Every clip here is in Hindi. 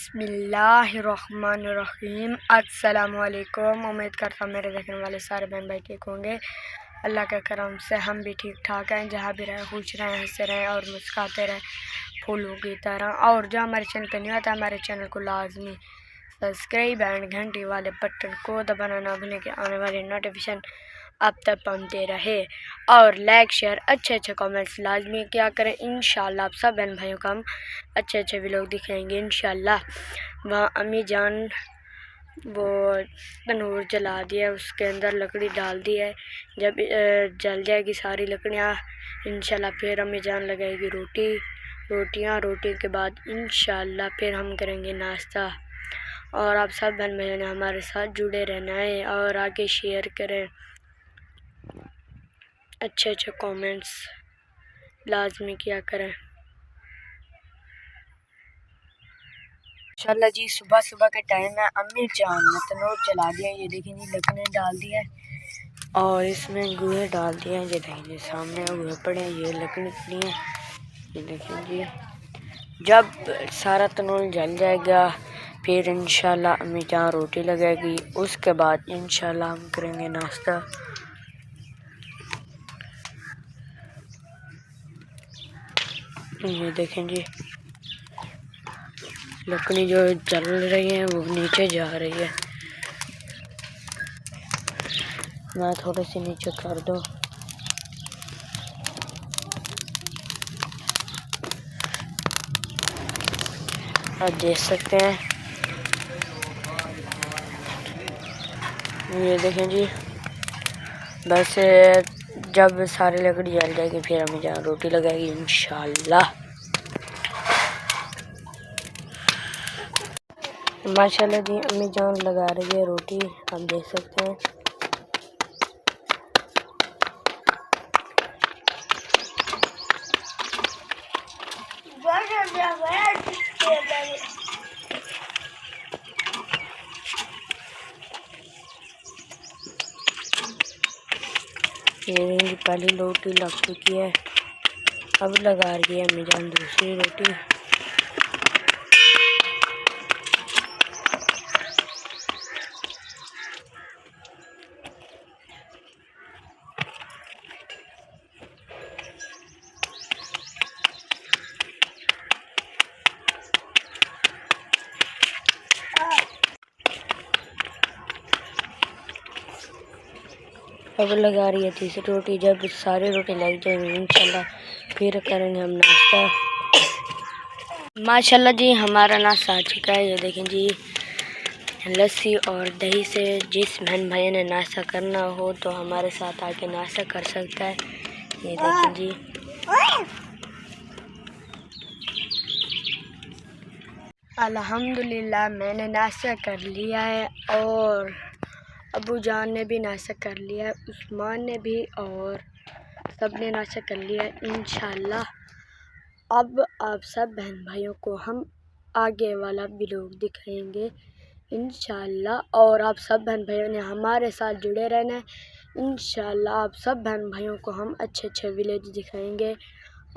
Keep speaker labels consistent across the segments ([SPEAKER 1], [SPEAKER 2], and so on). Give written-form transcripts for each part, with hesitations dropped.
[SPEAKER 1] बिस्मिल्लाहिर्रहमानिर्रहीम। अस्सलामुअलैकुम। उम्मीद करता हूँ मेरे देखने वाले सारे बहन भाई ठीक होंगे। अल्लाह के करम से हम भी ठीक ठाक हैं। जहाँ भी रहे खुश रहें, हंसते रहें और मुस्कुराते रहें फूलों की तरह। और जो हमारे चैनल पर नहीं आता, हमारे चैनल को लाजमी सब्सक्राइब एंड घंटी वाले बटन को दबाना ना भूलें कि आने वाले नोटिफिकेशन अब तक पहुँचते रहे। और लाइक शेयर अच्छे कमेंट्स लाजमी क्या करें। इंशाल्लाह आप सब बहन भाइयों का हम अच्छे व्लॉग दिखाएंगे इंशाल्लाह। वहाँ अम्मी जान वो तनूर जला दिया, उसके अंदर लकड़ी डाल दी है। जब जल जाएगी सारी लकड़ियाँ इंशाल्लाह फिर अम्मी जान लगाएगी रोटी के बाद इंशाल्लाह फिर हम करेंगे नाश्ता। और आप सब बहन भाइयों ने हमारे साथ जुड़े रहना है और आगे शेयर करें, अच्छे कमेंट्स लाजमी किया करें इंशाल्लाह जी। सुबह के टाइम में अम्मी जान ने तनूर जला दिया। ये देखिए जी लकड़ी डाल दिया है और इसमें गुए डाल दिया है। ये देखिए सामने गुए पड़े हैं, ये लकड़ी पड़ी है। ये देखिए जी जब सारा तनूर जल जाएगा फिर इंशाल्लाह अम्मी जान रोटी लगाएगी। उसके बाद इंशाल्लाह हम करेंगे नाश्ता। ये देखें जी लकड़ी जो जल रही है वो नीचे जा रही है। मैं थोड़ी सी नीचे कर दूँ। आप देख सकते हैं, ये देखें जी बस जब सारी लकड़ी जल जाएगी फिर हमें जहाँ रोटी लगाएगी इंशाल्लाह। माशाल्लाह जी अम्मी जान लगा रही है रोटी, आप देख सकते हैं। ये पहली रोटी लग चुकी है, अब लगा रही है अम्मी जान दूसरी रोटी। अब लगा रही है तीसरी रोटी। जब सारी रोटी लग जाएंगी इंशाल्लाह फिर करेंगे हम नाश्ता। माशाल्लाह जी हमारा नाश्ता आ चुका है। ये देखें जी लस्सी और दही से जिस बहन भाई ने नाश्ता करना हो तो हमारे साथ आके नाश्ता कर सकता है। ये देखें जी अल्हम्दुलिल्लाह मैंने नाश्ता कर लिया है और अबू जान ने भी नाश्ता कर लिया है, उस्मान ने भी, और सब ने नाश्ता कर लिया है इंशाल्लाह। अब आप सब बहन भाइयों को हम आगे वाला व्लॉग दिखाएंगे इंशाल्लाह। और आप सब बहन भाइयों ने हमारे साथ जुड़े रहना है इंशाल्लाह। आप सब बहन भाइयों को हम अच्छे विलेज दिखाएंगे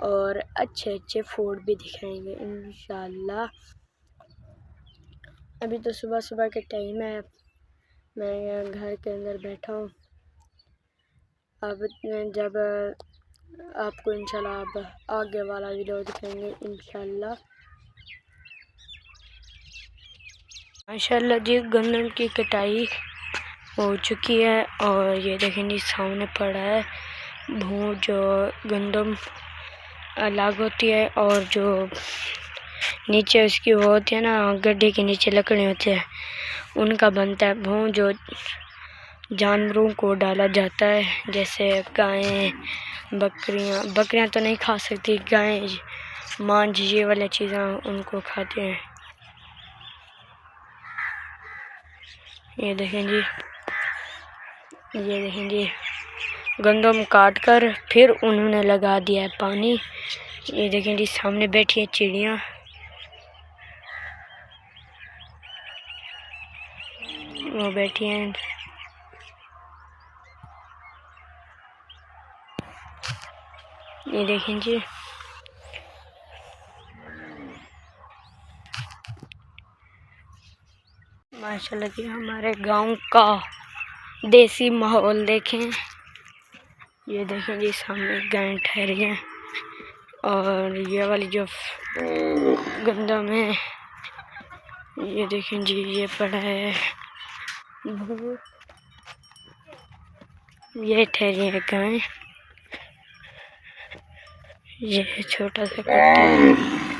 [SPEAKER 1] और अच्छे फूड भी दिखाएंगे इंशाल्लाह। अभी तो सुबह के टाइम है, मैं घर के अंदर बैठा हूँ। अब जब आपको इंशाल्लाह अब आगे वाला वीडियो दिखाएंगे इंशाल्लाह। माशाल्लाह जी गंदम की कटाई हो चुकी है और ये देखें जी सामने पड़ा है भूँ, जो गंदम अलग होती है और जो नीचे उसकी वो होती है ना, गड्ढे के नीचे लकड़ी होती है उनका बनता है भूँ, जो जानवरों को डाला जाता है। जैसे गायें, बकरियां तो नहीं खा सकती, गायें, मांझ, ये वाली चीज़ें उनको खाते हैं। ये देखें जी गंदम काट कर फिर उन्होंने लगा दिया है पानी। ये देखें जी सामने बैठी है चिड़िया, वो बैठी हैं। ये देखें जी माशाल्लाह जी हमारे गांव का देसी माहौल देखें। ये देखें जी सामने गाय ठहरी है और ये वाली जो गंदम है ये देखें जी ये पड़ा है। ये ठहरी है गाय। ये छोटा सा कट्टा है।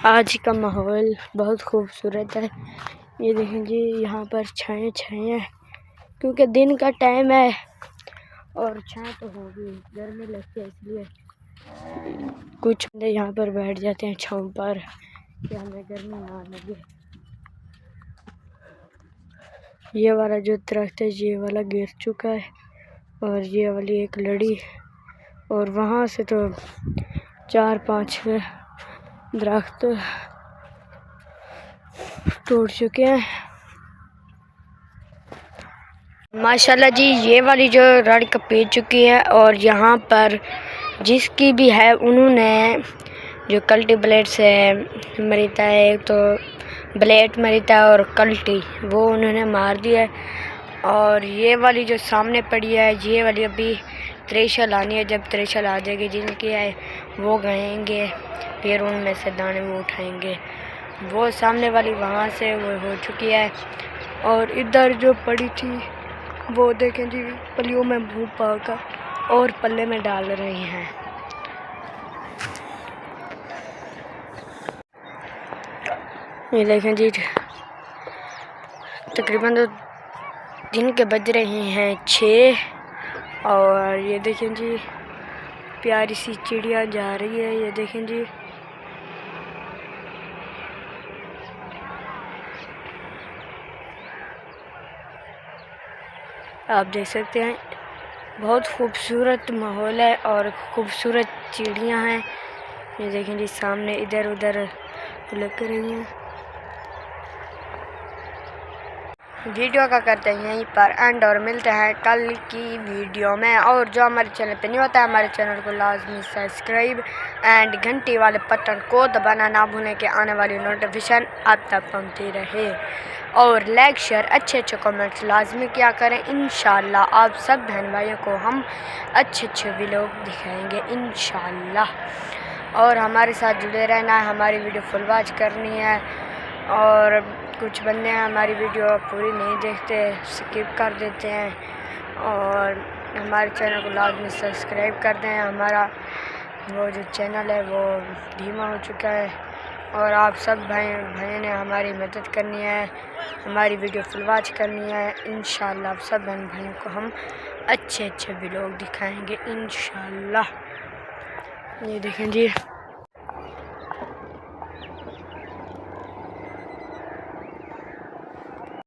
[SPEAKER 1] आज का माहौल बहुत खूबसूरत है। ये देखें जी यहाँ पर छाएं हैं क्योंकि दिन का टाइम है और छाएं तो होगी, गर्मी लगती है इसलिए कुछ बंदे यहाँ पर बैठ जाते हैं छांव पर कि हमें गर्मी ना लगे। ये वाला जो दरख्त है ये वाला गिर चुका है और ये वाली एक लड़ी और वहाँ से तो 4-5 दरख्त टूट चुके हैं। माशाल्लाह जी ये वाली जो रड़ पीट चुकी है और यहाँ पर जिसकी भी है उन्होंने जो कल्टी ब्लेड से मरीता है, तो ब्लेड मरीता है और कल्टी वो उन्होंने मार दिया है। और ये वाली जो सामने पड़ी है ये वाली अभी थ्रेशर आनी है। जब थ्रेशर आ जाएगी जिनकी है वो गएंगे, फिर उनमें से दाने वो उठाएंगे। वो सामने वाली वहाँ से वो हो चुकी है और इधर जो पड़ी थी वो देखें जी पलियों में भून पाकर और पल्ले में डाल रही हैं। ये देखें जी तकरीबन तो दिन के बज रहे हैं 6 और ये देखें जी प्यारी सी चिड़िया जा रही है। ये देखें जी आप देख सकते हैं बहुत खूबसूरत माहौल है और खूबसूरत चिड़ियाँ हैं। ये देखें जी सामने इधर उधर लग रही हैं। वीडियो का करते हैं यहीं पर एंड और मिलते हैं कल की वीडियो में। और जो हमारे चैनल पे नहीं होता है हमारे चैनल को लाजमी सब्सक्राइब एंड घंटी वाले बटन को दबाना ना भूलें कि आने वाली नोटिफिकेशन आप तक पहुंचती रहे। और लाइक शेयर अच्छे कमेंट्स लाजमी क्या करें। इंशाल्लाह आप सब बहन भाइयों को हम अच्छे व्लॉग दिखाएंगे इंशाल्लाह। और हमारे साथ जुड़े रहना है, हमारी वीडियो फुल वॉच करनी है। और कुछ बंदे हमारी वीडियो पूरी नहीं देखते, स्किप कर देते हैं। और हमारे चैनल को लाजमी सब्सक्राइब कर दें। हमारा वो जो चैनल है वो धीमा हो चुका है और आप सब भाई ने हमारी मदद करनी है, हमारी वीडियो फुल वॉच करनी है। इंशाल्लाह आप सब बहन भाइयों को हम अच्छे व्लॉग दिखाएंगे इंशाल्लाह। ये देखें जी